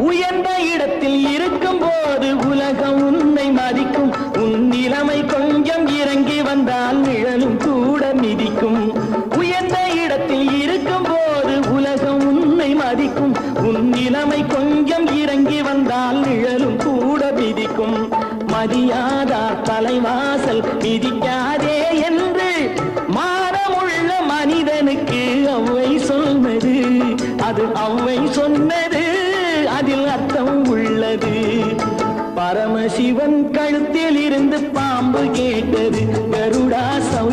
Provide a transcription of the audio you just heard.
உயர்ந்த இடத்தில் இருக்கும் போது உலகம் உன்னை மதிக்கும். உன் நிலைமை கொஞ்சம் இறங்கி வந்தால் நிழலும் கூட மிதிக்கும். உயர்ந்த இடத்தில் இருக்கும் போது உலகம் உன்னை மதிக்கும். உன் நிலைமை கொஞ்சம் இறங்கி வந்தால் நிழலும் கூட மிதிக்கும். மதியாதா தலைவாசல் மிதிக்காதே என்று மானமுள்ள மனிதனுக்கு அவ்வை சொன்னது. அது அவ்வை சொன்னது, அதில் அர்த்தம் உள்ளது. பரமசிவன் கழுத்தில் இருந்து பாம்பு கேட்டது, கருடா சௌ